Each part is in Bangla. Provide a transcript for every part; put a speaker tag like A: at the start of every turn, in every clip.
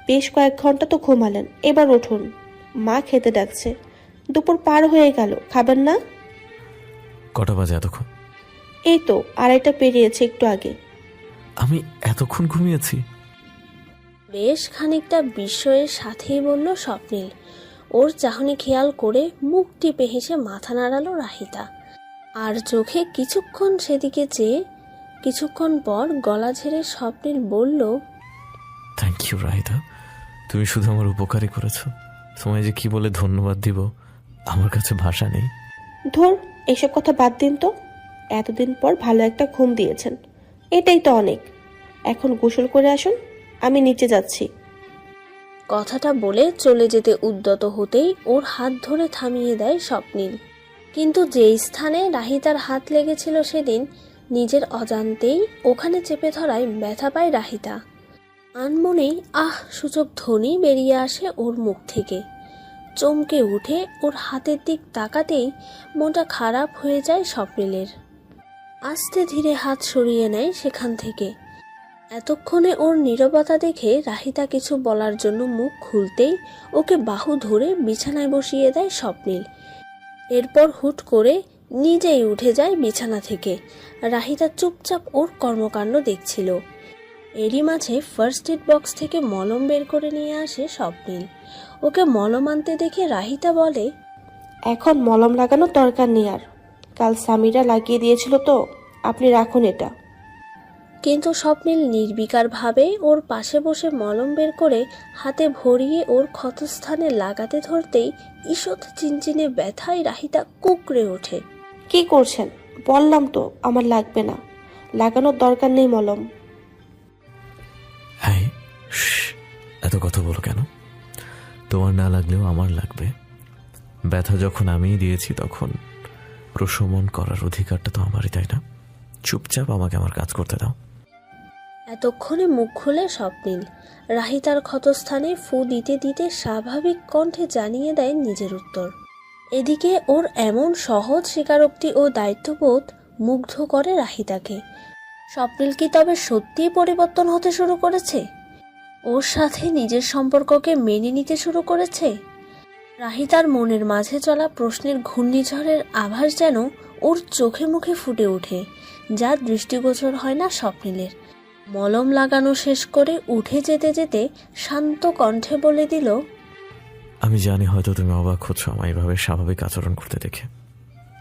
A: বেশ কয়েক ঘন্টা তো ঘুমালেন, এবার উঠুন। মা খেতে ডাকছে। দুপুর পার হয়ে গেল, খাবেন না?
B: কটা বাজে এতক্ষণ?
A: এই তো 2:30 পেরিয়েছে একটু আগে।
B: আমি এতক্ষণ ঘুমিয়েছি?
C: বেশ খানিকটা বিস্ময়ের সাথেই বলল স্বপ্নিল। ওর চাহনি খেয়াল করে মুখ টিপে হেসে মাথা নাড়ালো রাহিতা, আর চোখে কিছুক্ষণ সেদিকে চেয়ে কিছুক্ষণ পর গলা ঝেড়ে স্বপ্নিল বলল,
B: থ্যাংক ইউ রাহিতা, তুমি শুধু আমার উপকারই করেছো। তোমায় যে কি বলে ধন্যবাদ দিব আমার কাছে ভাষা নেই।
A: ধর, এসব কথা বাদ দিন তো। এতদিন পর ভালো একটা ঘুম দিয়েছেন, এটাই তো অনেক। এখন গোসল করে আসুন, আমি নিচে যাচ্ছি।
C: কথাটা বলে চলে যেতে উদ্যত হতেই ওর হাত ধরে থামিয়ে দেয় স্বপ্নিল। কিন্তু যেই স্থানে রাহিতার হাত লেগেছিল সেদিন, নিজের অজান্তেই ওখানে চেপে ধরায় ব্যথা পায় রাহিতা। আনমনেই আহ সূচক ধ্বনি বেরিয়ে আসে ওর মুখ থেকে। চমকে উঠে ওর হাতের দিক তাকাতেই মনটা খারাপ হয়ে যায় স্বপ্নিলের। আস্তে ধীরে হাত সরিয়ে নেয় সেখান থেকে। এতক্ষণে ওর নীরবতা দেখে রাহিতা কিছু বলার জন্য মুখ খুলতেই ওকে বাহু ধরে বিছানায় বসিয়ে দেয় স্বপ্নিল। এরপর হুট করে নিজেই উঠে যায় বিছানা থেকে। রাহিতা চুপচাপ ওর কর্মকাণ্ড দেখছিল। এরই মাঝে ফার্স্ট এড বক্স থেকে মলম বের করে নিয়ে আসে স্বপ্নিল। ওকে মলম আনতে দেখে রাহিতা বলে,
A: এখন মলম লাগানোর দরকার নেই আর, কাল সামিরা লাগিয়ে দিয়েছিল তো, আপনি রাখুন এটা।
C: কিন্তু স্বপ্নিল নির্বিকারভাবে ওর পাশে বসে মলম বের করে হাতে ভরিয়ে ওর ক্ষতস্থানে লাগাতে ধরতেই ঈষৎ চিনচিনে ব্যথায় রাহিতা কুঁকড়ে ওঠে।
A: কি করছেন? বললাম তো আমার লাগবে না, লাগানোর দরকার নেই মলম।
B: হ্যাঁ, এত কথা বলো কেন? তোমার না লাগলেও আমার লাগবে। ব্যথা যখন আমিই দিয়েছি তখন প্রশমন করার অধিকারটা তো আমারই, তাই না? চুপচাপ আমাকে আমার কাজ করতে দাও।
C: এতক্ষণে মুখ খুলে স্বপ্নিল রাহিতার ক্ষতস্থানে ফু দিতে দিতে স্বাভাবিক কণ্ঠে জানিয়ে দেয় নিজের উত্তর। এদিকে ওর এমন সহজ স্বীকারোক্তি ও দায়িত্ববোধ মুগ্ধ করে রাহিতাকে। স্বপ্নিল কি তবে সত্যিই পরিবর্তন হতে শুরু করেছে? ওর সাথে নিজের সম্পর্ককে মেনে নিতে শুরু করেছে? রাহিতার মনের মাঝে চলা প্রশ্নের ঘূর্ণিঝড়ের আভাস যেন ওর চোখে মুখে ফুটে ওঠে, যা দৃষ্টিগোচর হয় না স্বপ্নিলের। মলম লাগানো শেষ করে উঠে যেতে যেতে শান্ত কণ্ঠে বলে দিল,
B: আমি জানি হয়তো তুমি অবাক হচ্ছ আমায় এভাবে স্বাভাবিক আচরণ করতে দেখে,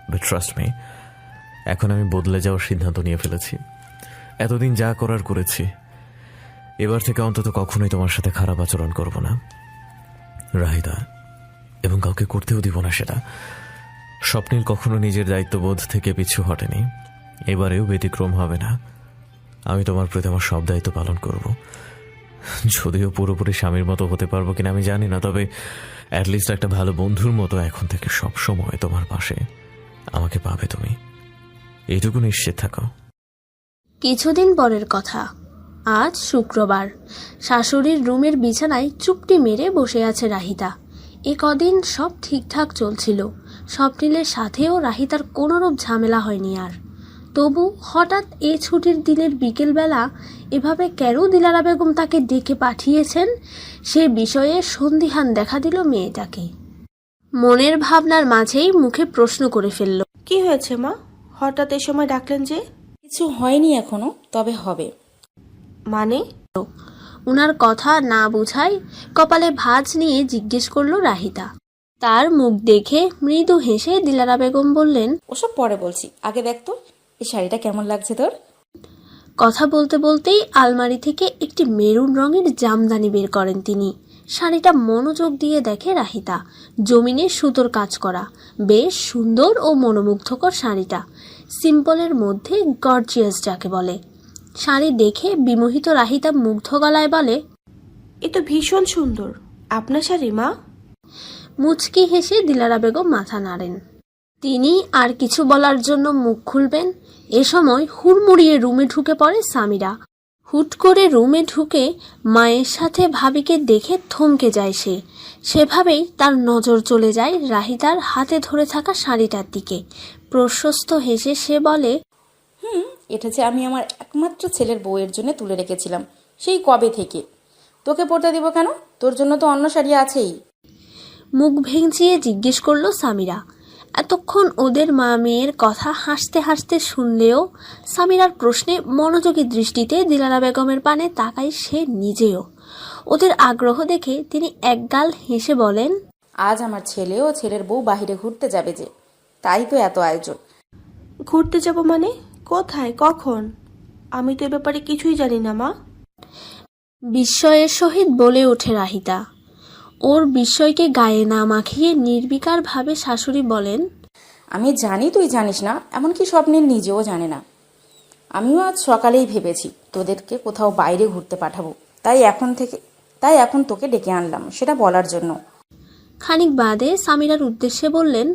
B: বাট ট্রাস্ট মি, এখন আমি বদলে যাওয়ার সিদ্ধান্ত নিয়ে ফেলেছি। এতদিন যা করার করেছি, এবার থেকে অন্তত কখনোই তোমার সাথে খারাপ আচরণ করব না রাহিতা, এবং কাউকে করতেও দিব না সেটা। স্বপ্নিল কখনো নিজের দায়িত্ববোধ থেকে পিছু হটেনি, এবারেও ব্যতিক্রম হবে না। আমি তোমার প্রতি আমার সব দায়িত্ব পালন করব। যদিও পুরোপুরি স্বামীর মতো হতে পারবো কিনা আমি জানি না, তবে অ্যাটলিস্ট একটা ভালো বন্ধুর মতো এখন থেকে সব সময় তোমার পাশে আমাকে পাবে তুমি, এইটুকু নিশ্চিত থাকো।
C: কিছুদিন পরের কথা। আজ শুক্রবার। শাশুড়ির রুমের বিছানায় চুপটি মেরে বসে আছে রাহিতা। এ কদিন সব ঠিকঠাক চলছিল, স্বপ্নিলের সাথেও রাহিতার কোনোরূপ ঝামেলা হয়নি আর। তবু হঠাৎ এই ছুটির দিনের বিকেলবেলা এভাবে কেন দিলারা বেগম তাকে ডেকে পাঠিয়েছেন, সে বিষয়ে সন্দিহান দেখা দিল মেয়েটাকে। মনের ভাবনার মাঝেই মুখে প্রশ্ন করে ফেলল,
A: কি হয়েছে মা, হঠাৎ এই সময় ডাকলেন যে?
D: কিছু হয়নি এখনো, তবে হবে।
A: মানে?
C: উনার কথা না বুঝায় কপালে ভাঁজ নিয়ে জিজ্ঞেস করলো রাহিতা। তার মুখ দেখে মৃদু হেসে দিলারা বেগম বললেন,
D: ওসব পরে বলছি, আগে দেখ তো এই শাড়িটা কেমন লাগছে তোর।
C: কথা বলতে বলতেই আলমারি থেকে একটি মেরুন রঙের জামদানি বের করেন তিনি। শাড়িটা মনোযোগ দিয়ে দেখে রাহিতা। জমিনে সুতোর কাজ করা, বেশ সুন্দর ও মনোমুগ্ধকর শাড়িটা। সিম্পলের মধ্যে গর্জিয়াস যাকে বলে। শাড়ি দেখে বিমোহিত রাহিতা মুগ্ধ গলায় বলে,
A: এ তো ভীষণ সুন্দর, আপনার শাড়ি মা?
C: মুচকি হেসে দিলারা বেগম মাথা নাড়েন। তিনি আর কিছু বলার জন্য মুখ খুলবেন, এ সময় হুড়মুড়িয়ে রুমে ঢুকে পড়ে সামিরা। হুট করে রুমে ঢুকে মায়ের সাথে ভাবিকে দেখে থমকে যায় সে। সেভাবেই তার নজর চলে যায় রাহিতার হাতে ধরে থাকা শাড়িটার দিকে। প্রশস্ত হেসে সে বলে,
D: এটা যে আমি আমার একমাত্র ছেলের বউয়ের জন্য তুলে রেখেছিলাম সেই কবে থেকে। তোকে পরতে দিব কেন? তোর জন্য তো অন্য শাড়ি আছেই।
C: মুখ ভেঙচিয়ে জিজ্ঞেস করলো সামিরা। এতক্ষণ ওদের মা মেয়ের কথা হাসতে হাসতে শুনলেও সামিরার প্রশ্নে মনোযোগী দৃষ্টিতে দিলারা বেগমের পানে তাকায় সে নিজেও। ওদের আগ্রহ দেখে তিনি একগাল হেসে বলেন,
D: আজ আমার ছেলে ও ছেলের বউ বাহিরে ঘুরতে যাবে যে, তাই তো এত আয়োজন।
A: ঘুরতে যাব মানে? কোথায়, কখন? আমি তো এ ব্যাপারে কিছুই জানি না মা।
C: বিস্ময়ের সহিত বলে ওঠে রাহিতা। ওর বিস্ময়কে গায়ে না মাখিয়ে নির্বিকারভাবে শাশুড়ি বলেন,
D: আমি জানি তুই জানিস না, এমনকি স্বপ্নের নিজেও জানে না। আমিও আজ সকালেই ভেবেছি তোদেরকে কোথাও বাইরে ঘুরতে পাঠাবো, তাই এখন তোকে ডেকে আনলাম সেটা বলার জন্য।
C: খানিক বাদে সামিরার উদ্দেশ্যে বললেন,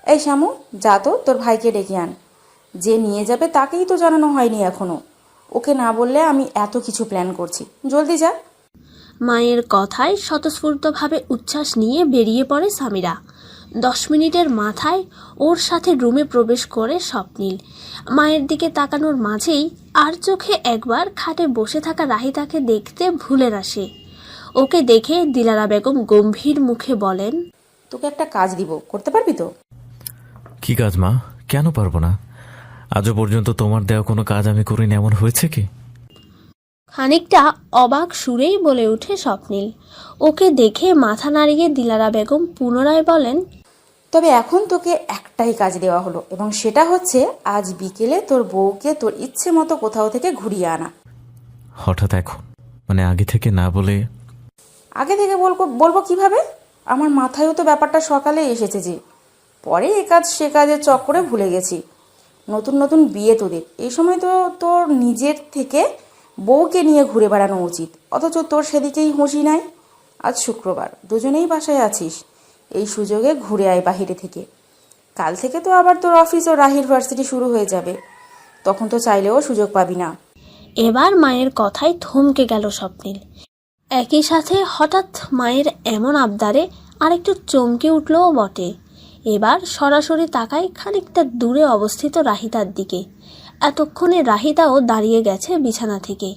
D: এই শ্যামু, যা তো তোর ভাইকে ডেকে আন। যে নিয়ে যাবে তাকেই তো জানানো হয়নি এখনো। ওকে না বললে আমি এত কিছু প্ল্যান করছি, জলদি যা।
C: মায়ের কথায় স্বতঃস্ফূর্তভাবে উচ্ছ্বাস নিয়ে বেরিয়ে পড়ে সামিরা। 10 মিনিটের মাথায় ওর সাথে রুমে প্রবেশ করে স্বপ্নিল। মায়ের দিকে তাকানোর মাঝেই আর চোখে একবার খাটে বসে থাকা রাহিতাকে দেখতে ভুলে আসে। ওকে দেখে দিলারা বেগম গম্ভীর মুখে বলেন,
D: তোকে একটা কাজ দিব, করতে পারবি তো?
B: কি কাজ মা? কেন পারবো না? আজও পর্যন্ত তোমার দেওয়া কোনো কাজ আমি করিনি, এমন হয়েছে কি?
C: খানিকটা অবাক সুরেই বলে ওঠে স্বপ্নিল। ওকে দেখে মাথা নাড়িয়ে দিলারা বেগম পুনরায় বলেন,
D: তবে এখন তোকে একটাই কাজ দেওয়া হলো, এবং সেটা হচ্ছে আজ বিকেলে তোর বউকে তোর ইচ্ছে মতো কোথাও থেকে ঘুরিয়ে আনা।
B: হঠাৎ এখন? মানে আগে থেকে না বলে?
D: আগে থেকে বলবো কিভাবে? আমার মাথায়ও তো ব্যাপারটা সকালে এসেছে যে, পরে এ কাজ সে কাজের চক্করে ভুলে গেছি। নতুন নতুন বিয়ে তোদের, এই সময় তো তোর নিজের থেকে বউকে নিয়ে ঘুরে বেড়ানো উচিত, অথচ তোর সেদিকেই হুঁশি নাই। আজ শুক্রবার, দুজনেই বাসায় আছিস, এই সুযোগে ঘুরে আয় বাহিরে থেকে। কাল থেকে তো আবার তোর অফিস ও রাহির ভার্সিটি শুরু হয়ে যাবে, তখন তো চাইলেও সুযোগ পাবি না।
C: এবার মায়ের কথায় থমকে গেল স্বপ্নিল। একই সাথে হঠাৎ মায়ের এমন আবদারে আরেকটু চমকে উঠলও বটে। এবার সরাসরি তাকায় খানিকটা দূরে অবস্থিত রাহিতার দিকে। এতক্ষণে রাহিতাও দাঁড়িয়ে গেছে বিছানা থেকে।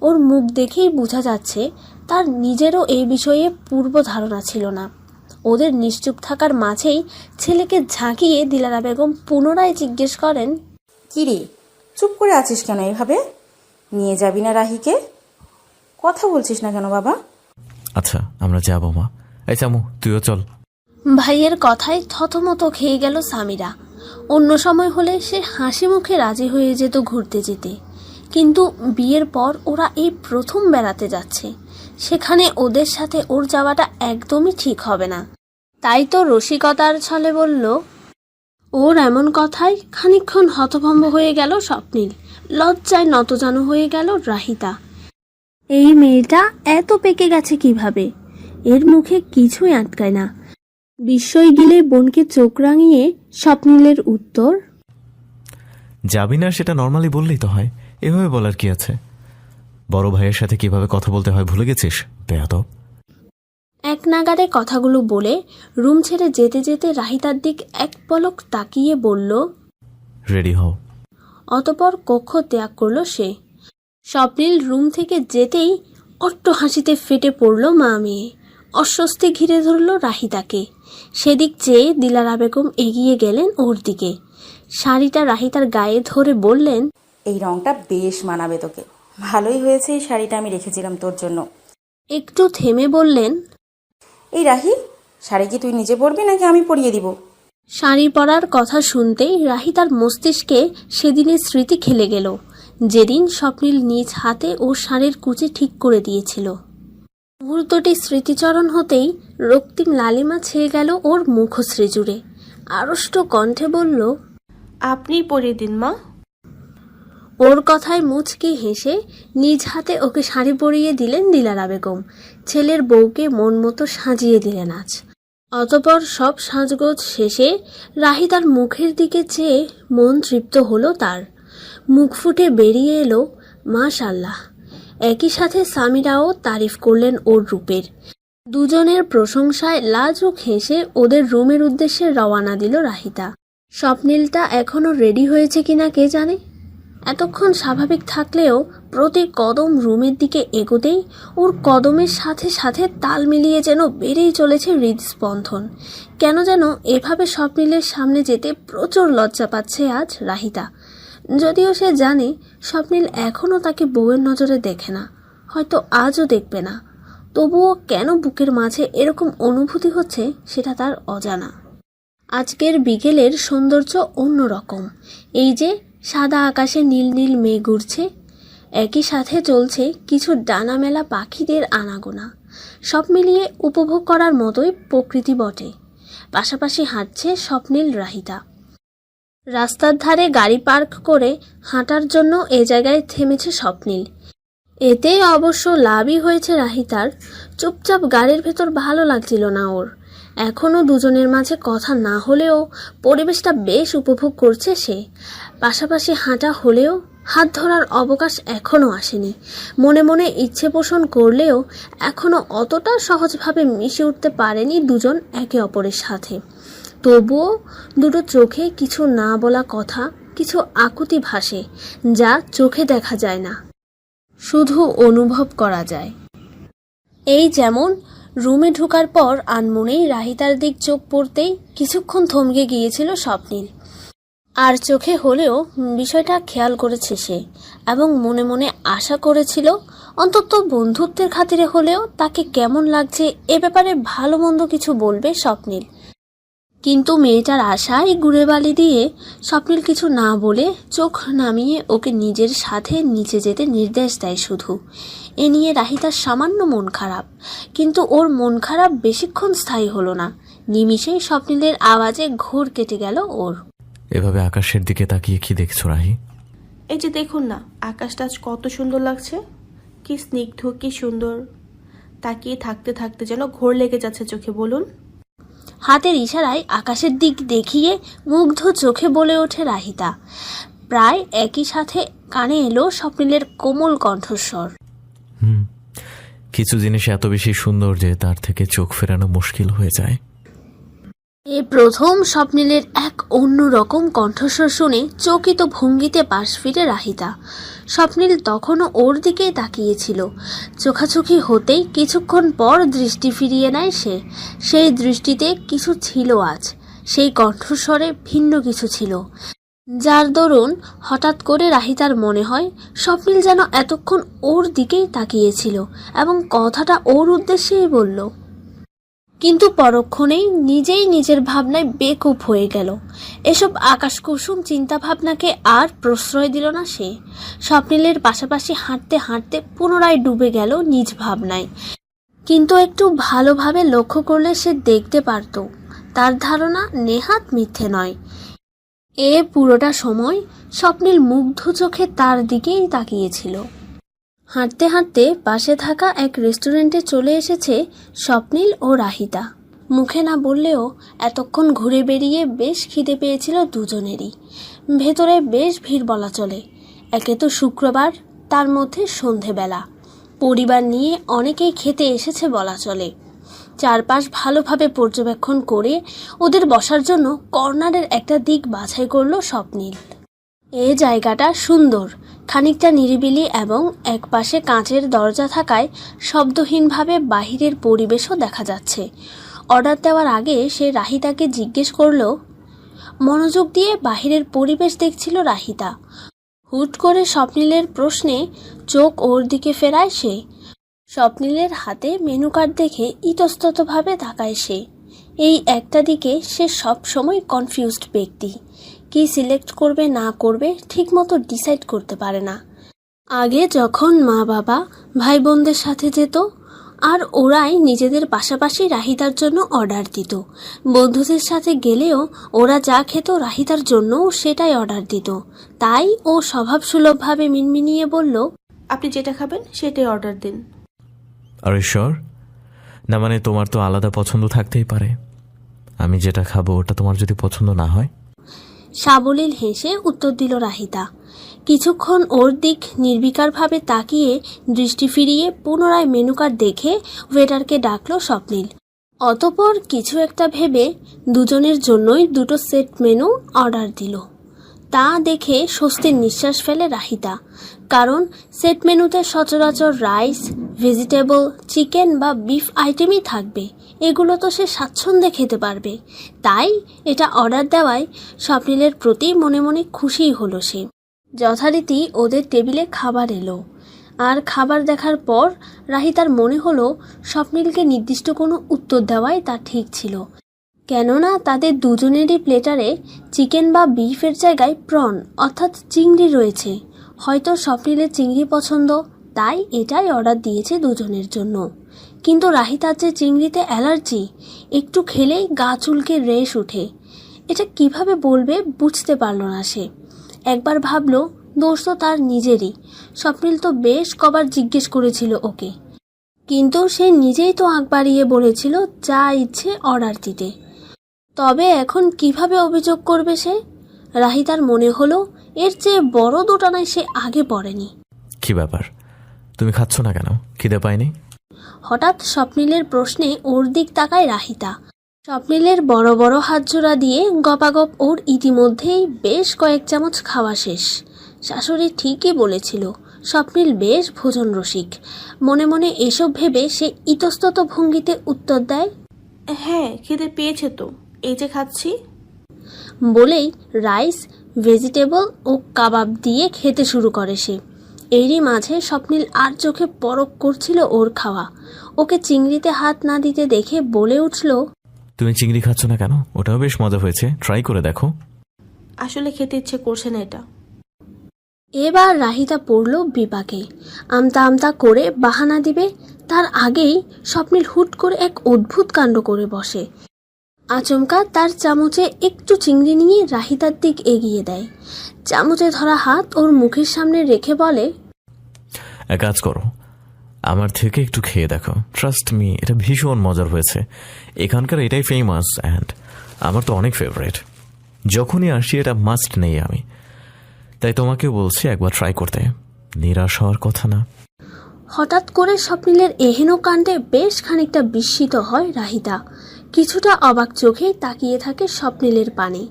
C: ওর মুখ দেখেই বোঝা যাচ্ছে তার নিজেরও এই বিষয়ে পূর্ব ধারণা ছিল না। ওদের নিশ্চুপ থাকার মাঝেই ছেলেকে ঝাঁকিয়ে দিলারা বেগম পুনরায় জিজ্ঞেস করেন,
D: কি রে, চুপ করে আছিস কেন এভাবে? নিয়ে যাবি না রাহিকে? কথা বলছিস না কেন বাবা?
B: আচ্ছা, আমরা যাবো মা। এই চামু, তুইও চল।
C: ভাইয়ের কথায় থতমত খেয়ে গেল সামিরা। অন্য সময় হলে সে হাসি মুখে রাজি হয়ে যেত ঘুরতে যেতে, কিন্তু বিয়ের পর ওরা এই প্রথম বেড়াতে যাচ্ছে, সেখানে ওদের সাথে ওর যাওয়াটা একদমই ঠিক হবে না। তাই তো রসিকতার ছলে বলল। ওর এমন কথায় খানিকক্ষণ হতভম্ব হয়ে গেল স্বপ্নিল। লজ্জায় নতজানু হয়ে গেল রাহিতা। এই মেয়েটা এত পেকে গেছে কিভাবে? এর মুখে কিছুই আটকায় না। বিস্ময় গিলে বোনকে চোখ রাঙিয়ে স্বপ্নিলের উত্তর,
B: যাবি না সেটা নর্মালি বললেই তো হয়, এভাবে বলার কি আছে? বড় ভাইয়ের সাথে কিভাবে কথা বলতে হয় ভুলে গেছিস বেয়াদব?
C: এক নাগাড়ে কথাগুলো বলে রুম ছেড়ে যেতে যেতে রাহিতার দিক এক পলক তাকিয়ে বলল,
B: রেডি হও।
C: অতপর কক্ষ ত্যাগ করল সে। স্বপ্নিল রুম থেকে যেতেই অট্ট হাসিতে ফেটে পড়ল মা মেয়ে। অস্বস্তি ঘিরে ধরল রাহিতাকে। সেদিক চেয়ে দিলারা বেগম এগিয়ে গেলেন ওর দিকে। শাড়িটা রাহিতার গায়ে ধরে বললেন,
D: এই রংটা বেশ মানাবে তোকে। ভালোই হয়েছে এই শাড়িটা আমি রেখেছিলাম তোর জন্য।
C: একটু থেমে বললেন,
D: এই রাহি, শাড়ি কি তুই নিজে পরবি নাকি আমি পরিয়ে দিব?
C: শাড়ি পরার কথা শুনতেই রাহিতার মস্তিষ্কে সেদিনের স্মৃতি খেলে গেল, যেদিন স্বপ্নিল নিজ হাতে ওর শাড়ির কুচি ঠিক করে দিয়েছিল। মুহূর্তটি স্মৃতিচরণ হতেই রক্তিম লালিমা ছেয়ে গেল ওর মুখশ্রী জুড়ে। আড়ষ্ট কণ্ঠে বলল,
A: আপনিই পরিয়ে দিন মা।
C: ওর কথায় মুচকি হেসে নিজ হাতে ওকে শাড়ি পরিয়ে দিলেন দিলারা বেগম। ছেলের বউকে মন মতো সাজিয়ে দিলেন আজ। অতপর সব সাজগোজ শেষে রাহিতার মুখের দিকে চেয়ে মন তৃপ্ত হলো তার। মুখ ফুটে বেরিয়ে এলো মাশাআল্লাহ। একই সাথে সামিরাও তারিফ করলেন ওর রূপের। দুজনের প্রশংসায় লাজুক হেসে ওদের রুমের উদ্দেশ্যে রওয়ানা দিল রাহিতা। স্বপ্নিলটা এখনো রেডি হয়েছে কিনা কে জানে। এতক্ষণ স্বাভাবিক থাকলেও প্রতি কদম রুমের দিকে এগোতেই ওর কদমের সাথে সাথে তাল মিলিয়ে যেন বেড়েই চলেছে হৃদস্পন্দন। কেন যেন এভাবে স্বপ্নিলের সামনে যেতে প্রচুর লজ্জা পাচ্ছে আজ রাহিতা। যদিও সে জানে স্বপ্নিল এখনও তাকে বউয়ের নজরে দেখে না, হয়তো আজও দেখবে না, তবুও কেন বুকের মাঝে এরকম অনুভূতি হচ্ছে সেটা তার অজানা। আজকের বিকেলের সৌন্দর্য অন্যরকম। এই যে সাদা আকাশে নীল নীল মেঘ উড়ছে, একই সাথে চলছে কিছু ডানা মেলা পাখিদের আনাগোনা। সব মিলিয়ে উপভোগ করার মতোই প্রকৃতি বটে। পাশাপাশি হাঁটছে স্বপ্নিল রাহিতা। রাস্তার ধারে গাড়ি পার্ক করে হাঁটার জন্য এ জায়গায় থেমেছে স্বপ্নিল। এতে অবশ্য লাভই হয়েছে রাহিতার। চুপচাপ গাড়ির ভেতর ভালো লাগছিল না ওর। এখনও দুজনের মাঝে কথা না হলেও পরিবেশটা বেশ উপভোগ করছে সে। পাশাপাশি হাঁটা হলেও হাত ধরার অবকাশ এখনও আসেনি। মনে মনে ইচ্ছে পোষণ করলেও এখনও অতটা সহজভাবে মিশে উঠতে পারেনি দুজন একে অপরের সাথে। তবুও দুটো চোখে কিছু না বলা কথা, কিছু আকুতি ভাসে, যা চোখে দেখা যায় না, শুধু অনুভব করা যায়। এই যেমন রুমে ঢোকার পর আনমনেই রাহিতার দিক চোখ পড়তেই কিছুক্ষণ থমকে গিয়েছিল স্বপ্নিল। আর চোখে হলেও বিষয়টা খেয়াল করেছে সে, এবং মনে মনে আশা করেছিল অন্তত বন্ধুত্বের খাতিরে হলেও তাকে কেমন লাগছে এ ব্যাপারে ভালো মন্দ কিছু বলবে স্বপ্নিল। কিন্তু মেয়েটার আশায় গুড়ে বালি দিয়ে স্বপ্নিল কিছু না বলে চোখ নামিয়ে ওকে নিজের সাথে নিচে যেতে নির্দেশ দেয় শুধু। এ নিয়ে রাহিতার সামান্য মন খারাপ, কিন্তু ওর মন খারাপ বেশিক্ষণ স্থায়ী হলো না। নিমিষেই স্বপ্নিলের আওয়াজে ঘোর কেটে গেল ওর।
B: এভাবে আকাশের দিকে তাকিয়ে কি দেখছো রাহি?
A: এই যে দেখুন না, আকাশটা আজ কত সুন্দর লাগছে, কি স্নিগ্ধ, কি সুন্দর। তাকিয়ে থাকতে থাকতে যেন ঘোর লেগে যাচ্ছে চোখে। বলুন।
C: হাতের ইশারায় আকাশের দিক দেখিয়ে মুগ্ধ চোখে বলে ওঠে রাহিতা। প্রায় একই সাথে কানে এলো স্বপ্নিলের কোমল কণ্ঠস্বর।
B: কিছু জিনিস এত বেশি সুন্দর যে তার থেকে চোখ ফেরানো মুশকিল হয়ে যায়।
C: এ প্রথম স্বপ্নিলের এক অন্যরকম কণ্ঠস্বর শুনে চকিত ভঙ্গিতে পাশ ফিরে রাহিতা। স্বপ্নিল তখনও ওর দিকেই তাকিয়েছিল। চোখাচোখি হতেই কিছুক্ষণ পর দৃষ্টি ফিরিয়ে নেয় সে। সেই দৃষ্টিতে কিছু ছিল আজ, সেই কণ্ঠস্বরে ভিন্ন কিছু ছিল, যার দরুন হঠাৎ করে রাহিতার মনে হয় স্বপ্নিল যেন এতক্ষণ ওর দিকেই তাকিয়েছিল এবং কথাটা ওর উদ্দেশ্যেই বলল। কিন্তু পরক্ষণেই নিজেই নিজের ভাবনায় বেকুব হয়ে গেল। এসব আকাশকুসুম চিন্তাভাবনাকে আর প্রশ্রয় দিল না সে। স্বপ্নিলের পাশাপাশি হাঁটতে হাঁটতে পুনরায় ডুবে গেল নিজ ভাবনায়। কিন্তু একটু ভালোভাবে লক্ষ্য করলে সে দেখতে পারত তার ধারণা নেহাত মিথ্যে নয়। এ পুরোটা সময় স্বপ্নিল মুগ্ধ চোখে তার দিকেই তাকিয়েছিল। হাঁটতে হাঁটতে পাশে থাকা এক রেস্টুরেন্টে চলে এসেছে স্বপ্নিল ও রাহিতা। মুখে না বললেও এতক্ষণ ঘুরে বেরিয়ে বেশ খিদে পেয়েছিল দুজনেরই। ভেতরে বেশ ভিড় বলা চলে। একে তো শুক্রবার, তার মধ্যে সন্ধেবেলা। পরিবার নিয়ে অনেকেই খেতে এসেছে বলা চলে। চারপাশ ভালোভাবে পর্যবেক্ষণ করে ওদের বসার জন্য কর্নারের একটা দিক বাছাই করলো স্বপ্নিল। এ জায়গাটা সুন্দর, খানিকটা নিরিবিলি এবং একপাশে কাঁচের দরজা থাকায় শব্দহীনভাবে বাহিরের পরিবেশও দেখা যাচ্ছে। অর্ডার দেওয়ার আগে সে রাহিতাকে জিজ্ঞেস করলো। মনোযোগ দিয়ে বাহিরের পরিবেশ দেখছিল রাহিতা। হুট করে স্বপ্নিলের প্রশ্নে চোখ ওর দিকে ফেরায় সে। স্বপ্নিলের হাতে মেনু কার্ড দেখে ইতস্ততভাবে তাকায় সে। এই একটা দিকে সে সব সময় কনফিউজড ব্যক্তি। কি সিলেক্ট করবে না করবে ঠিকমতো ডিসাইড করতে পারে না। আগে যখন মা বাবা ভাই বোনদের সাথে যেত আর ওরাই নিজেদের পাশাপাশি রাহিতার জন্য অর্ডার দিত। বন্ধুদের সাথে গেলেও ওরা যা খেত রাহিতার জন্যও সেটাই অর্ডার দিত। তাই ও স্বভাবসুলভভাবে মিনমিনিয়ে বলল,
A: আপনি যেটা খাবেন সেটাই অর্ডার দিন।
B: আরে শিওর? না মানে তোমার তো আলাদা পছন্দ থাকতেই পারে। আমি যেটা খাবো ওটা তোমার যদি পছন্দ না হয়?
C: সাবলীল হেসে উত্তর দিল রাহিতা। কিছুক্ষণ ওর দিক নির্বিকারভাবে তাকিয়ে দৃষ্টি ফিরিয়ে পুনরায় মেনু কার্ড দেখে ওয়েটারকে ডাকলো স্বপ্নিল। অতঃপর কিছু একটা ভেবে দুজনের জন্যই দুটো সেট মেনু অর্ডার দিল। তা দেখে স্বস্তির নিঃশ্বাস ফেলে রাহিতা। কারণ সেট মেনুতে সচরাচর রাইস, ভেজিটেবল, চিকেন বা বিফ আইটেমই থাকবে। এগুলো তো সে স্বাচ্ছন্দ্যে খেতে পারবে। তাই এটা অর্ডার দেওয়ায় স্বপ্নিলের প্রতি মনে মনে খুশিই হলো সে। যথারীতি ওদের টেবিলে খাবার এলো। আর খাবার দেখার পর রাহিতার মনে হলো স্বপ্নিলকে নির্দিষ্ট কোনো উত্তর দেওয়াই তা ঠিক ছিল। কেননা তাদের দুজনেরই প্লেটারে চিকেন বা বিফের জায়গায় প্রন অর্থাৎ চিংড়ি রয়েছে। হয়তো স্বপ্নিলের চিংড়ি পছন্দ, তাই এটাই অর্ডার দিয়েছে দুজনের জন্য। কিন্তু রাহিতার যে চিংড়িতে অ্যালার্জি, একটু খেলেই গা চুলকে রেশ ওঠে। এটা কিভাবে বলবে বুঝতে পারল না সে। একবার ভাবল দোষ তো তার নিজেরই। স্বপ্নিল তো বেশ কবার জিজ্ঞেস করেছিল ওকে, কিন্তু সে নিজেই তো আগ বাড়িয়ে বলেছিল যা ইচ্ছে অর্ডার দিতে। তবে এখন কিভাবে অভিযোগ করবে সে? রাহিতার মনে হলো এর চেয়ে বড় দোটানায় সে আগে পড়েনি।
B: কি ব্যাপার, তুমি খাচ্ছ না কেন? খিদে পায়নি?
C: হঠাৎ স্বপ্নিলের প্রশ্নে ওর দিক তাকায় রাহিতা। স্বপ্নিলের বড় বড় হাত জোড়া দিয়ে গপাগপ ওর ইতিমধ্যেই বেশ কয়েক চামচ খাওয়া শেষ। শাশুড়ি ঠিকই বলেছিল, স্বপ্নিল বেশ ভোজন রসিক। মনে মনে এসব ভেবে সে ইতস্তত ভঙ্গিতে উত্তর দেয়,
A: হ্যাঁ খিদে পেয়েছে তো, এই যে খাচ্ছি।
C: বলেই রাইস, ভেজিটেবল ও কাবাব দিয়ে খেতে শুরু করে সে। এরই মাঝে স্বপ্নিল আর চোখে পরক করছিল ওর খাওয়া। ওকে চিংড়িতে হাত না দিতে দেখে বলে উঠল,
B: তুমি চিংড়ি খাচ্ছ না কেন? ওটাও বেশ মজা হয়েছে, ট্রাই করে দেখো।
A: আসলে খেতে ইচ্ছে করছে না এটা।
C: এবার রাহিতা পড়ল বিপাকে। আমতা আমতা করে বাহানা দিবে, তার আগেই স্বপ্নিল হুট করে এক অদ্ভুত কাণ্ড করে বসে। আচমকা তার চামচে একটু চিংড়ি নিয়ে রাহিতার দিক এগিয়ে দেয়। চামচে ধরা হাত ওর মুখের সামনে রেখে বলে,
B: এক কাজ করো, আমার থেকে একটু খেয়ে দেখো। ট্রাস্ট মি, এটা ভীষণ মজার হয়েছে। এখানকার এটাই ফেমাস অ্যান্ড আমার তো অনেক ফেভারিট। যখনই আসি এটা মাস্ট নেই আমি। তাই তোমাকেও বলছি একবার ট্রাই করতে, নিরাশ হওয়ার কথা না।
C: হঠাৎ করে স্বপ্নিলের এহেন কাণ্ডে বেশ খানিকটা বিস্মিত হয় রাহিতা। কিছুটা অবাক চোখে তাকিয়ে থাকে স্বপ্নিলের পানে।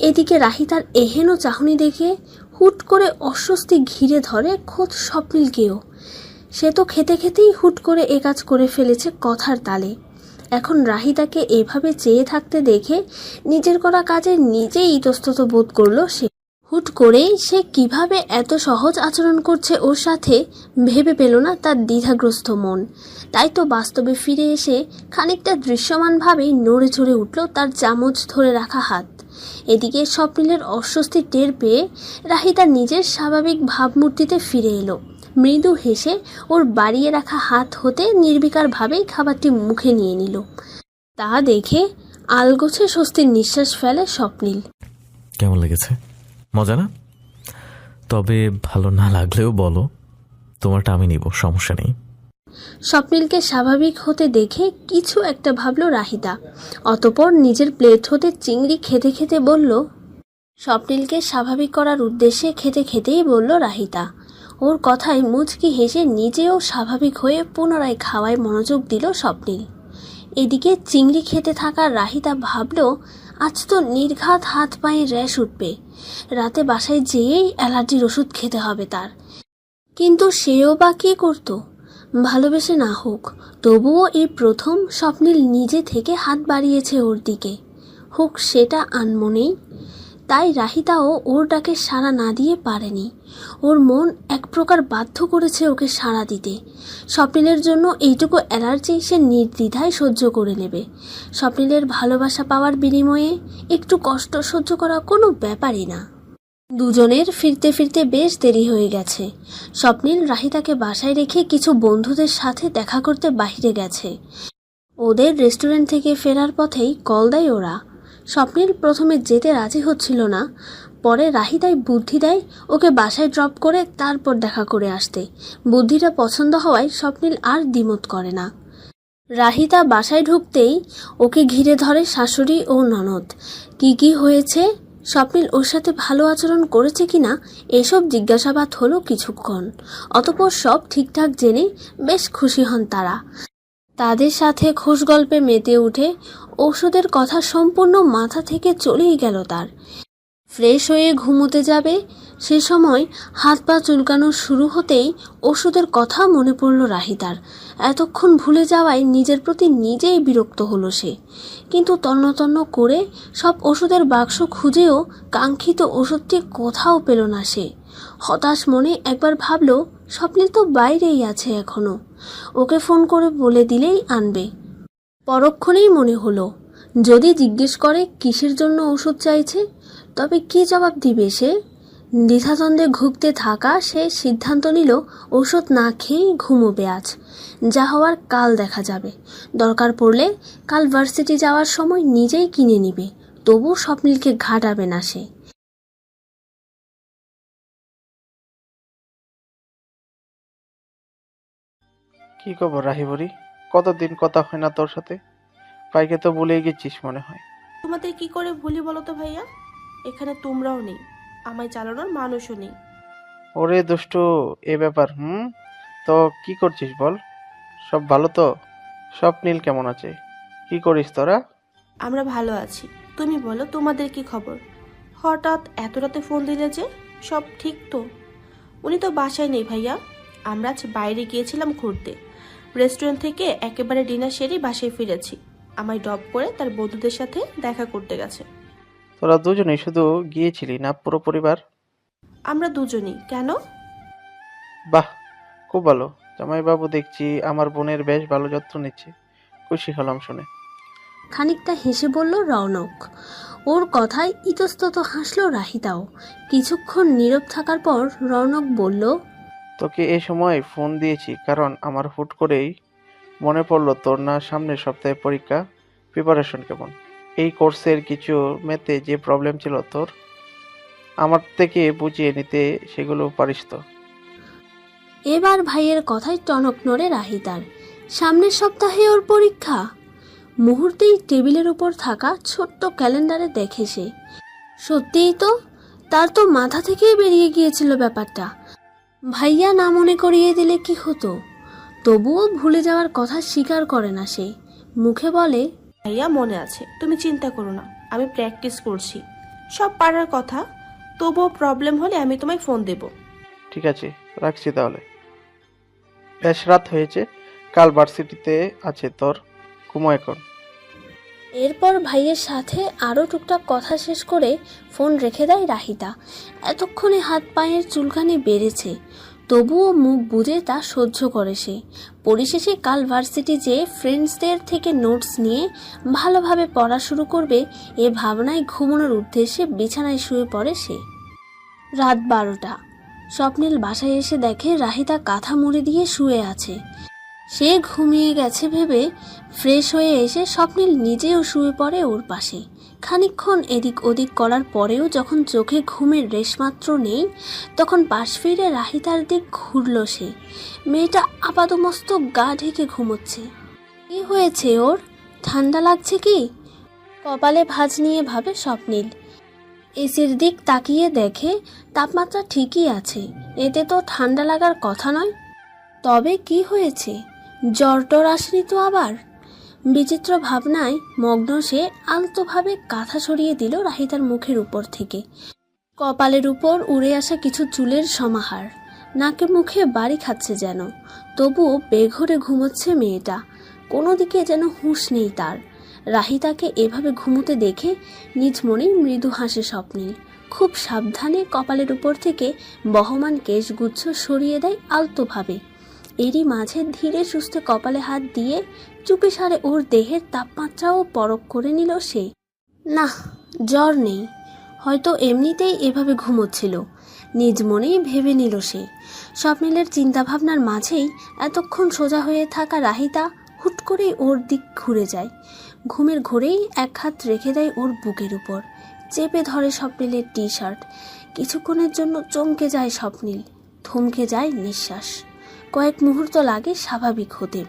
C: এদিকে রাহিতার এহেন চাহনি দেখে হুট করে অস্বস্তি ঘিরে ধরে খোদ স্বপ্নিলকেও। সে তো খেতে খেতেই হুট করে এ কাজ করে ফেলেছে কথার তালে। এখন রাহিতাকে এভাবে চেয়ে থাকতে দেখে নিজের করা কাজে নিজেই ইতস্তত বোধ করল সে। হুট করেই সে কিভাবে এত সহজ আচরণ করছে ওর সাথে ভেবে পেল না তার দ্বিধাগ্রস্ত মন। তাই তো বাস্তবে ফিরে এসে খানিকটা দৃশ্যমানভাবেই নড়ে চড়ে উঠল তার চামচ ধরে রাখা হাত। এদিকে স্বপ্নিলের অস্বস্তি টের পেয়ে রাহিতা নিজের স্বাভাবিক ভাবমূর্তিতে ফিরে এলো। মৃদু হেসে ওর বাড়িয়ে রাখা হাত হতে নির্বিকারভাবেই খাবারটি মুখে নিয়ে নিল। তা দেখে আলগোছে স্বস্তির নিঃশ্বাস ফেলে স্বপ্নিল।
B: কেমন লেগেছে? মজা না? তবে ভালো না লাগলেও বলো, তোমারটা আমি নিব, সমস্যা নেই।
C: স্বপ্নিলকে স্বাভাবিক হতে দেখে কিছু একটা ভাবল রাহিতা। অতঃপর নিজের প্লেট হতে চিংড়ি খেতে খেতে বলল, স্বপ্নিলকে স্বাভাবিক করার উদ্দেশ্যে খেতে খেতেই বলল রাহিতা। ওর কথায় মুচকি হেসে নিজেও স্বাভাবিক হয়ে পুনরায় খাওয়ায় মনোযোগ দিল স্বপ্নিল। এদিকে চিংড়ি খেতে থাকা রাহিতা ভাবল, আজ তো নির্ঘাত হাত পায়ে র্যাশ উঠবে। রাতে বাসায় যেয়েই অ্যালার্জির ওষুধ খেতে হবে তার। কিন্তু সেও বা কী করত? ভালোবেসে না হোক, তবুও এই প্রথম স্বপ্নিল নিজে থেকে হাত বাড়িয়েছে ওর দিকে। হোক সেটা আনমনেই। তাই রাহিতাও ওর ডাকে সাড়া না দিয়ে পারেনি। ওর মন এক প্রকার বাধ্য করেছে ওকে সাড়া দিতে। স্বপ্নিলের জন্য এইটুকু অ্যালার্জি সে নির্দ্বিধায় সহ্য করে নেবে। স্বপ্নিলের ভালোবাসা পাওয়ার বিনিময়ে একটু কষ্ট সহ্য করা কোনো ব্যাপারই না। দুজনের ফিরতে ফিরতে বেশ দেরি হয়ে গেছে। স্বপ্নিল রাহিতাকে বাসায় রেখে কিছু বন্ধুদের সাথে দেখা করতে বাইরে গেছে। ওদের রেস্টুরেন্ট থেকে ফেরার পথেই কল দেয় ওরা। স্বপ্নিল প্রথমে যেতে রাজি হচ্ছিল না, পরে রাহিতাই বুদ্ধি দেয় ওকে বাসায় ড্রপ করে তারপর দেখা করে আসতে। বুদ্ধিটা পছন্দ হওয়ায় স্বপ্নিল আর দ্বিমত করে না। রাহিতা বাসায় ঢুকতেই ওকে ঘিরে ধরে শাশুড়ি ও ননদ। কি হয়েছে, স্বপ্নিল ওর সাথে ভালো আচরণ করেছে কিনা এসব জিজ্ঞাসাবাদ হলো কিছুক্ষণ। অতঃপর সব ঠিকঠাক জেনে বেশ খুশি হন তারা। তাদের সাথে খোশ গল্পে মেতে উঠে ওষুধের কথা সম্পূর্ণ মাথা থেকে চলেই গেল তার। ফ্রেশ হয়ে ঘুমোতে যাবে, সে সময় হাত পা চুলকানো শুরু হতেই ওষুধের কথা মনে পড়ল রাহিতার। এতক্ষণ ভুলে যাওয়ায় নিজের প্রতি নিজেই বিরক্ত হলো সে। কিন্তু তন্ন করে সব ওষুধের বাক্স খুঁজেও কাঙ্ক্ষিত ওষুধটি কোথাও পেল না সে। হতাশ মনে একবার ভাবল স্বপ্নিল তো বাইরেই আছে এখনো, ওকে ফোন করে বলে দিলেই আনবে। পরক্ষণেই মনে হলো যদি জিজ্ঞেস করে কিসের জন্য ওষুধ চাইছে, তবে কি জবাব দিবে সে? দ্বিধাদ্বন্দ্বে ভুগতে থাকা সে সিদ্ধান্ত নিল ওষুধ না খেয়েই ঘুমোবে আজ। যা হওয়ার কাল দেখা যাবে। দরকার পড়লে কাল ভার্সিটি যাওয়ার সময় নিজেই কিনে নিবে, তবু স্বপ্নিলকে ঘাটাবে না সে।
E: কি খবর রাহিবরি? কতদিন কথা হয় না তোর সাথে। পাইকে তো ভুলেই গেছিস মনে হয়।
A: তোমাদের কি করে ভুলি বলো তো ভাইয়া? এখানে তোমরাও নেই, আমায় চালানোর মানুষও নেই।
E: ওরে দুষ্টু, এ ব্যাপার। তো কি করছিস বল? সব ভালো তো? স্বপ্নিল কেমন আছে? কি করিস তোরা?
A: আমরা ভালো আছি, তুমি বলো তোমাদের কি খবর? হঠাৎ এত রাতে ফোন দিলে যে? সব ঠিক তো? উনি তো বাসায় নেই ভাইয়া, আমরা আজ বাইরে গিয়েছিলাম ঘুরতে। রেস্টুরেন্ট থেকে একেবারে ডিনার সেরেই বাসায় ফিরেছি। আমায় ড্রপ করে তার বন্ধুদের সাথে দেখা করতে গেছে।
E: তোরা দুজনেই শুধু গিয়েছিলি না পুরো পরিবার?
A: আমরা দুজনই। কেন?
E: বাহ, খুব ভালো। জামাইবাবু দেখছি আমার বোনের বেশ ভালো যত্ন নিচ্ছে, খুশি হলাম শুনে।
C: খানিকটা হেসে বলল রৌনক। ওর কথায় ইতস্তত হাসল রাহিতাও। কিছুক্ষণ নীরব থাকার পর রৌনক বলল,
E: তোকে এই সময় ফোন দিয়েছি কারণ আমার হুট করেই মনে পড়লো তোর না সামনের সপ্তাহে পরীক্ষা। প্রিপারেশন কেমন? এই কোর্সের কিছু মেতে যে প্রবলেম ছিল তোর, আমার থেকে বুঝিয়ে নিতে সেগুলো পারিস তো?
C: এবার ভাইয়ের কথায় টনক নড়ে রাহিতার। সামনের সপ্তাহে ওর পরীক্ষা? মুহূর্তেই টেবিলের উপর থাকা ছোট্ট ক্যালেন্ডারে দেখে সে। সত্যিই তো, তার তো মাথা থেকেই বেরিয়ে গিয়েছিল ব্যাপারটা। ভাইয়া না মনে করিয়ে দিলে কি হতো? তবুও ভুলে যাওয়ার কথা স্বীকার করে না সে। মুখে বলে,
A: ভাইয়া মনে আছে, তুমি চিন্তা করো না, আমি প্র্যাকটিস করছি। সব পারার কথা, তবুও প্রবলেম হলে আমি তোমায় ফোন দেব।
E: ঠিক আছে, রাখছি তাহলে। বেশ রাত হয়েছে, কাল ভার্সিটিতে আছে তোর, ঘুমো এখন।
C: এরপর ভাইয়ের সাথে আরও টুকটাক কথা শেষ করে ফোন রেখে দেয় রাহিতা। এতক্ষণে হাত পায়ের চুলকানি বেড়েছে, তবুও মুখ বুজে তা সহ্য করে সে। পরিশেষে কাল ভার্সিটি যেয়ে ফ্রেন্ডসদের থেকে নোটস নিয়ে ভালোভাবে পড়া শুরু করবে, এ ভাবনায় ঘুমানোর উদ্দেশ্যে বিছানায় শুয়ে পড়ে সে। রাত 12টা। স্বপ্নিল বাসায় এসে দেখে রাহিতা কাঁথা মুড়ি দিয়ে শুয়ে আছে। সে ঘুমিয়ে গেছে ভেবে ফ্রেশ হয়ে এসে স্বপ্নিল নিজেও শুয়ে পড়ে ওর পাশে। খানিকক্ষণ এদিক ওদিক করার পরেও যখন চোখে ঘুমের রেশমাত্র নেই, তখন পাশ ফিরে রাহিতার দিক ঘুরল সে। মেয়েটা আপাদমস্তক গা ঢেকে ঘুমোচ্ছে। কি হয়েছে ওর? ঠান্ডা লাগছে কি? কপালে ভাঁজ নিয়ে ভাবে স্বপ্নিল। এসির দিক তাকিয়ে দেখে তাপমাত্রা ঠিকই আছে, এতে তো ঠান্ডা লাগার কথা নয়। তবে কি হয়েছে? জ্বর টর আসেনি তো আবার? বিচিত্র ভাবনায় মগ্ন সে আলতোভাবে কাঁথা সরিয়ে দিল রাহিতার মুখের উপর থেকে। কপালের উপর উড়ে আসা কিছু চুলের সমাহার, নাকে মুখে বাড়ি খাচ্ছে যেন। তবুও বেঘরে ঘুমোচ্ছে মেয়েটা, কোনো দিকে যেন হুঁশ নেই তার। রাহিতাকে এভাবে ঘুমোতে দেখে নিজ মনেই মৃদু হাসে স্বপ্নিল। খুব সাবধানে কপালের উপর থেকে বহমান কেশগুচ্ছ সরিয়ে দেয় আলতোভাবে। এরই মাঝে ধীরে সুস্থে কপালে হাত দিয়ে চুপিসারে ওর দেহের তাপমাত্রাও পরখ করে নিল সে। না, জ্বর নেই, হয়তো এমনিতেই এভাবে ঘুমোচ্ছিল, নিজ মনেই ভেবে নিল সে। স্বপ্নিলের চিন্তাভাবনার মাঝেই এতক্ষণ সোজা হয়ে থাকা রাহিতা হুট করেই ওর দিক ঘুরে যায়। ঘুমের ঘোরেই এক হাত রেখে দেয় ওর বুকের উপর, চেপে ধরে স্বপ্নিলের টি শার্ট। কিছুক্ষণের জন্য চমকে যায় স্বপ্নিল, থমকে যায় নিঃশ্বাস। কয়েক মুহূর্ত লাগে স্বাভাবিক হতে।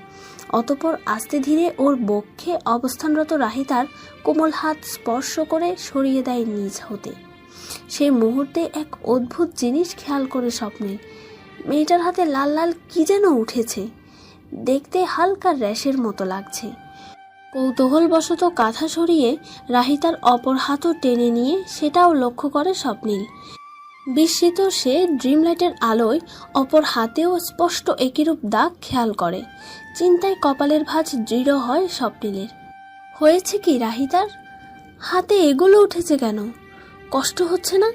C: অতঃপর আস্তে ধীরে ওর বক্ষে অবস্থানরত রাহিতার কোমল হাত স্পর্শ করে সরিয়ে দেয় নিজ হতে। সেই মুহূর্তে এক অদ্ভুত জিনিস খেয়াল করে স্বপ্নিল। মেয়েটার হাতে লাল লাল কি যেন উঠেছে, দেখতে হালকা র্যাশের মতো লাগছে। কৌতূহলবশত কাঁথা সরিয়ে রাহিতার অপর হাতও টেনে নিয়ে সেটাও লক্ষ্য করে স্বপ্নীল। বিস্মিত সে ড্রিমলাইটের আলোয় অপর হাতেও স্পষ্ট একইরূপ দাগ খেয়াল করে। চিন্তায় কপালের ভাঁজ দৃঢ় হয় স্বপ্নীলের। হয়েছে কি রাহিতার? হাতে এগুলো উঠেছে কেন? কষ্ট হচ্ছে না?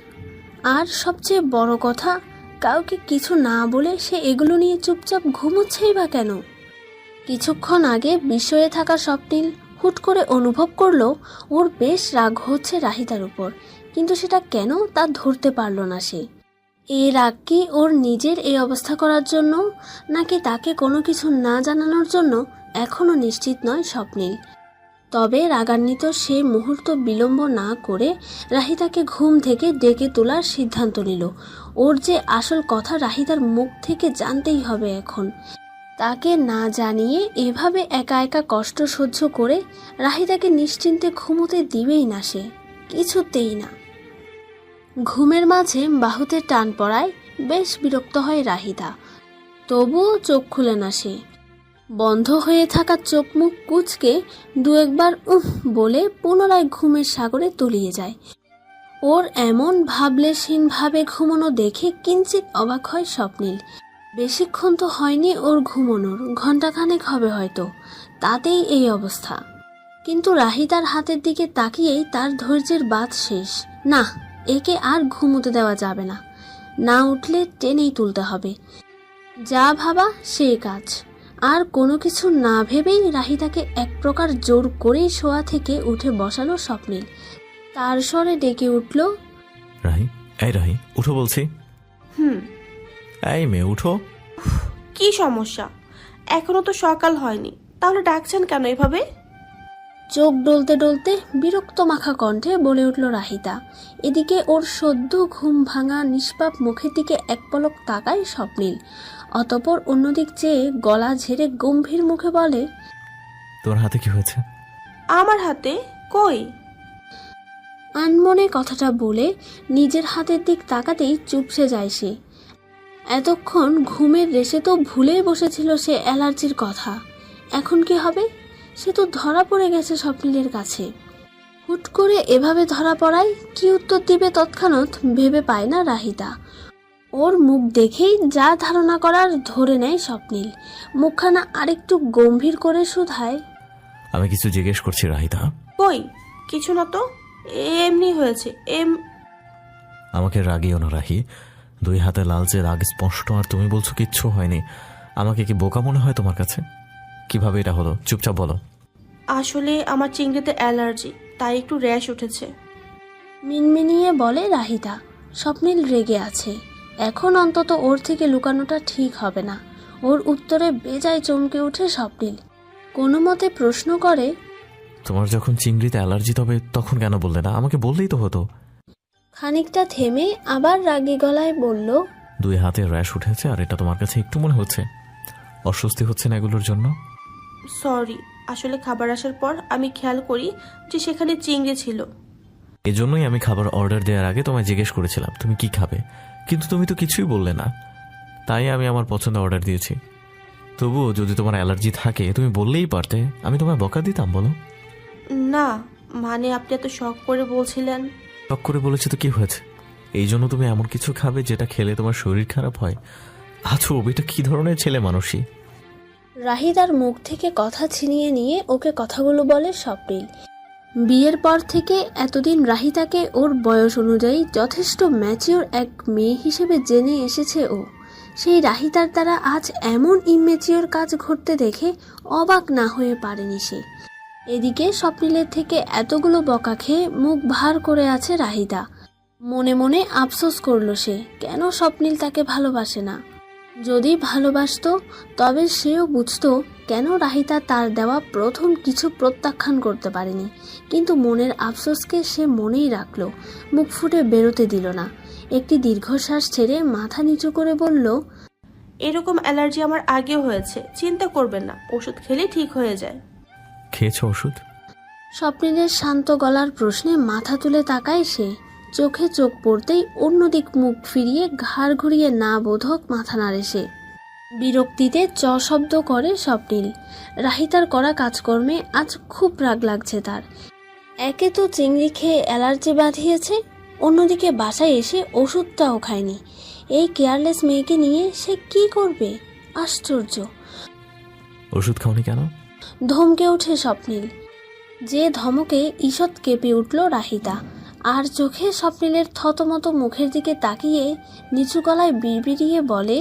C: আর সবচেয়ে বড় কথা, কাউকে কিছু না বলে সে এগুলো নিয়ে চুপচাপ ঘুমোচ্ছেই বা কেন? কিছুক্ষণ আগে বিস্ময়ে থাকা স্বপ্নীল হুট করে অনুভব করলো ওর বেশ রাগ হচ্ছে রাহিতার উপর, কিন্তু সেটা কেন তা ধরতে পারল না সে। এই রাগ কি ওর নিজের এই অবস্থা করার জন্য, নাকি তাকে কোনো কিছু না জানানোর জন্য? এখনও নিশ্চিত নয় স্বপ্নীল। তবে রাগান্বিত সে মুহূর্ত বিলম্ব না করে রাহিতাকে ঘুম থেকে ডেকে তোলার সিদ্ধান্ত নিল। ওর যে আসল কথা রাহিতার মুখ থেকে জানতেই হবে এখন। তাকে না জানিয়ে এভাবে একা একা কষ্ট সহ্য করে রাহিতাকে নিশ্চিন্তে ঘুমোতে দিবেই না সে, কিছুতেই না। ঘুমের মাঝে বাহুতে টান পড়ায় বেশ বিরক্ত হয় রাহিতা, তবুও চোখ খুলে না সে। বন্ধ হয়ে থাকা চোখ মুখ কুঁচকে দু একবার উফ বলে পুনরায় ঘুমের সাগরে তলিয়ে যায়। ওর এমন ভাবলেশহীন ভাবে ঘুমানো দেখে কিঞ্চিত অবাক হয় স্বপ্নীল। বেশিক্ষণ তো হয়নি ওর ঘুমানোর, ঘণ্টাখানেক হবে হয়তো, তাতেই এই অবস্থা। কিন্তু রাহিতার হাতের দিকে তাকিয়েই তার ধৈর্যের বাঁধ শেষ। না, একে আর ঘুমোতে দেওয়া যাবে না, না উঠলে টেনেই তুলতে হবে। যা ভাবা সেই কাজ। আর কোনো কিছু না ভেবেই রাহিতাকে এক প্রকার জোর করেই শোয়া থেকে উঠে বসালো স্বপ্নীল। তার স্বরে ডেকে উঠল,
B: রাহি, এই রাহি, উঠো বলছি। এই মেয়ে উঠো।
A: কি সমস্যা? এখনো তো সকাল হয়নি, তাহলে ডাকছেন কেন এভাবে?
C: চোখ ডলতে ডলতে বিরক্ত মাখা কণ্ঠে বলে উঠল রাহিতা। এদিকে ওর সদ্য ঘুম ভাঙা নিষ্পাপ মুখের দিকে এক পলক তাকায় স্বপ্নীল, অতঃপর অন্যদিক চেয়ে গলা ঝেড়ে গম্ভীর মুখে বলে,
B: তোর হাতে কি হয়েছে?
A: আমার হাতে? কই?
C: আনমনে কথাটা বলে নিজের হাতের দিক তাকাতেই চুপসে যায় সে। এতক্ষণ ঘুমের রেশে তো ভুলেই বসেছিল সে অ্যালার্জির কথা। এখন কি হবে? সে তো ধরা পড়ে গেছে স্বপ্নীলের কাছে। হুট করে এভাবে ধরা পড়ায় কি উত্তর দিবে তৎক্ষণাৎ ভেবে পায় না রাহিতা। ওর মুখ দেখেই যা ধারণা করার ধরে নেয় স্বপ্নীল। মুখখানা আরেকটু গম্ভীর করে শুধায়,
B: আমি কিছু জিজ্ঞেস করছি রাহিতা।
A: কই? কিছু না তো, এমনি হয়েছে।
B: আমাকে রাগিও না রাহি, দুই হাতে লালচে রাগ স্পষ্ট, আর তুমি বলছো কিচ্ছু হয়নি। আমাকে কি বোকা মনে হয় তোমার কাছে? কিভাবে এটা হলো? চুপচাপ বলো।
A: আসলে আমার চিংড়িতে অ্যালার্জি, তাই একটু র্যাশ উঠেছে।
C: মিনমিনিয়ে বলে রাহিতা। স্বপ্নীল রেগে আছে। এখন অন্তত ওর থেকে লুকানোটা ঠিক হবে না। ওর উত্তরে বেজায় চমকে ওঠে স্বপ্নীল। কোনো মতে প্রশ্ন করে,
B: তোমার যখন চিংড়িতে অ্যালার্জি, তবে তখন কেন বললে না? আমাকে বললেই তো হতো।
C: খানিকটা থেমে আবার রাগী গলায় বলল,
B: দুই হাতে র্যাশ উঠেছে, আর এটা তোমার কাছে একটু মনে হচ্ছে? অস্বস্তি হচ্ছে না এগুলোর জন্য?
A: সরি, আসলে খাবার আসার পর আমি খেয়াল করি যে সেখানে চিংড়ি ছিল।
B: এজন্যই আমি খাবার অর্ডার দেওয়ার আগে তোমায় জিজ্ঞেস করেছিলাম তুমি কি খাবে, কিন্তু তুমি তো কিছুই বললে না। তাই আমি আমার পছন্দ অর্ডার দিয়েছি। তবুও যদি তোমার অ্যালার্জি থাকে তুমি বললেই পারতে, আমি তোমায় বকা দিতাম? বলো।
A: না মানে আপনি এত শখ করে বলছিলেন।
B: শখ করে বলেছি তো কি হয়েছে? এই জন্য তুমি এমন কিছু খাবে যেটা খেলে তোমার শরীর খারাপ হয়? আছো, এটা কি ধরনের ছেলে মানুষই?
C: রাহিতার মুখ থেকে কথা ছিনিয়ে নিয়ে ওকে কথাগুলো বলে স্বপ্নীল। বিয়ের পর থেকে এতদিন রাহিতাকে ওর বয়স অনুযায়ী যথেষ্ট ম্যাচিওর এক মেয়ে হিসেবে জেনে এসেছে ও। সেই রাহিতার দ্বারা আজ এমন ইম্যাচিওর কাজ ঘটতে দেখে অবাক না হয়ে পারেনি সে। এদিকে স্বপ্নীলের থেকে এতগুলো বকা খেয়ে মুখ ভার করে আছে রাহিতা। মনে মনে আফসোস করলো সে, কেন স্বপ্নীল তাকে ভালোবাসে না। যদি ভালোবাসতো তবে সেও বুঝতো কেন রাহিতা তার দেওয়া প্রথম কিছু প্রত্যাখ্যান করতে পারেনি। কিন্তু মনের আফসোসকে সে মনেই রাখলো, মুখ ফুটে বেরোতে দিল না। একটি দীর্ঘশ্বাস ছেড়ে মাথা নিচু করে বলল,
A: এরকম অ্যালার্জি আমার আগেও হয়েছে, চিন্তা করবেন না, ওষুধ খেলে ঠিক হয়ে যায়।
B: খেয়েছো ওষুধ?
C: স্বপ্নীলের শান্ত গলার প্রশ্নে মাথা তুলে তাকায় সে। চোখে চোখ পড়তেই অন্যদিক মুখ ফিরিয়ে ঘাড় ঘুরিয়ে না বোধক মাথা নাড়ে সে। বিরক্তিতে শব্দ করে স্বপ্নিল। রাহিতার করা কাজকর্মে আজ খুব রাগ লাগছে তার। একে তো চিংড়ি খেয়ে অ্যালার্জি বাঁধিয়েছে, অন্যদিকে বাসায় এসে ওষুধটাও খায়নি। এই কেয়ারলেস মেয়েকে নিয়ে সে কি করবে? আশ্চর্য।
B: ওষুধ খাওনি কেন?
C: ধমকে ওঠে স্বপ্নিল। যে ধমকে ঈষৎ কেঁপে উঠল রাহিতা, আর চোখে স্বপ্নিলের থতমত মুখের দিকে তাকিয়ে নিচু গলায় বিড়বিড়িয়ে বলে,